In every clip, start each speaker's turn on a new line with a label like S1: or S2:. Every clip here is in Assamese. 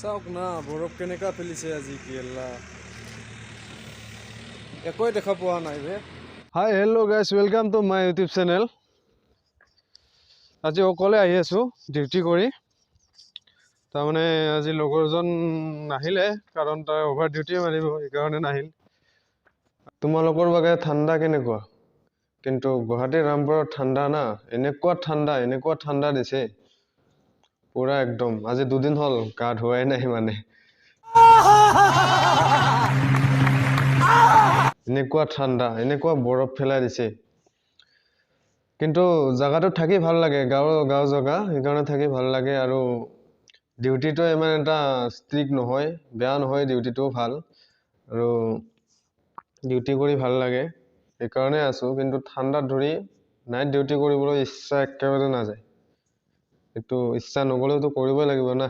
S1: চাওক না বৰফ কেনেকা পেলিছে আজি কেলা একোই দেখা পোৱা নাই বে hi hello' guys welcome to my YouTube channel আজি অকলে আহি আছোঁ ডিউটি কৰি তাৰমানে আজি লগৰজন নাহিলে কাৰণ তাৰ অভাৰ ডিউটি মাৰিব সেইকাৰণে নাহিল তোমালোকৰ বাবে ঠাণ্ডা কেনেকুৱা কিন্তু গুৱাহাটীৰ ৰামপুৰত ঠাণ্ডা না এনেকুৱা ঠাণ্ডা দিছে পুৰা একদম আজি দুদিন হ'ল গা ধোৱাই নাই মানে এনেকুৱা ঠাণ্ডা এনেকুৱা বৰফ ফেলাই দিছে কিন্তু জায়গাটো থাকি ভাল লাগে গাঁও জায়গা সেইকাৰণে থাকি ভাল লাগে আৰু ডিউটিটো ইমান এটা ষ্ট্ৰিক্ট নহয় বেয়া নহয় ডিউটিটো ভাল আৰু ডিউটি কৰি ভাল লাগে সেইকাৰণে আছো কিন্তু ঠাণ্ডাত ধৰি নাইট ডিউটি কৰিবলৈ ইচ্ছা একেবাৰে নাযায় এইটো ইচ্ছা নগলেওতো কৰিবই লাগিব না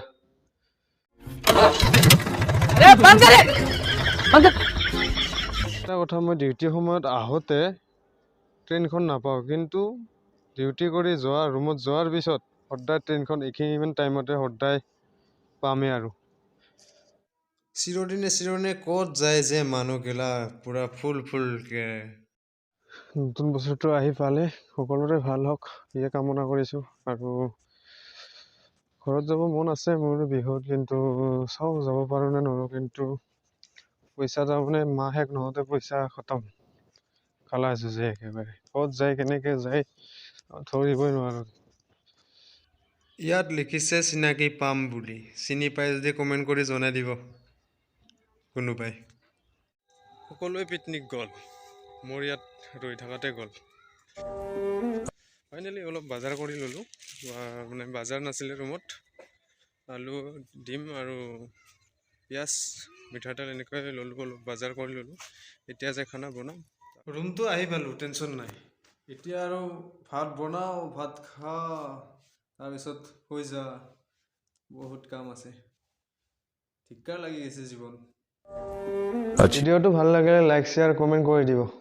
S1: এটা কথা মই ডিউটি সময়ত আহোঁতে ট্ৰেইনখন নাপাওঁ কিন্তু ডিউটি কৰি যোৱা ৰুমত যোৱাৰ পিছত সদায় ট্ৰেইনখন এইখিনিমান টাইমতে সদায় পামেই আৰু চিৰদিনে ক'ত যায় যে মানুহগিলা পুৰা ফুলকে নতুন বছৰটো আহি পালে সকলোৰে ভাল হওক ইয়ে কামনা কৰিছোঁ আৰু ঘৰত যাব মন আছে মোৰ বিহুত কিন্তু চাওঁ যাব পাৰোঁ নে নোৱাৰোঁ কিন্তু পইচা তাৰমানে মাহ শেষ নহওঁতে পইচা খতম খালাইছোঁ যে একেবাৰে ক'ত যায় কেনেকৈ যায় ধৰিবই নোৱাৰোঁ ইয়াত লিখিছে চিনাকি পাম বুলি চিনি পাই যদি কমেণ্ট কৰি জনাই দিব কোনোবাই সকলোৱে পিকনিক গ'ল মোৰ ইয়াত ৰৈ থকাতে গ'ল ফাইনেলি অলপ বজাৰ কৰি ল'লোঁ মানে বজাৰ নাছিলে ৰুমত আলু ডিম আৰু পিঁয়াজ মিঠাতেল এনেকৈ ল'লোঁ অলপ বজাৰ কৰি ল'লোঁ এতিয়া যে খানা বনাম ৰুমটো আহি পালোঁ টেনশ্যন নাই এতিয়া আৰু ভাত বনাওঁ ভাত খা তাৰপিছত হৈ যা বহুত কাম আছে ধিক্কাৰ লাগি গৈছে জীৱন ভিডিঅ'টো ভাল লাগিলে লাইক শ্বেয়াৰ কমেণ্ট কৰি দিব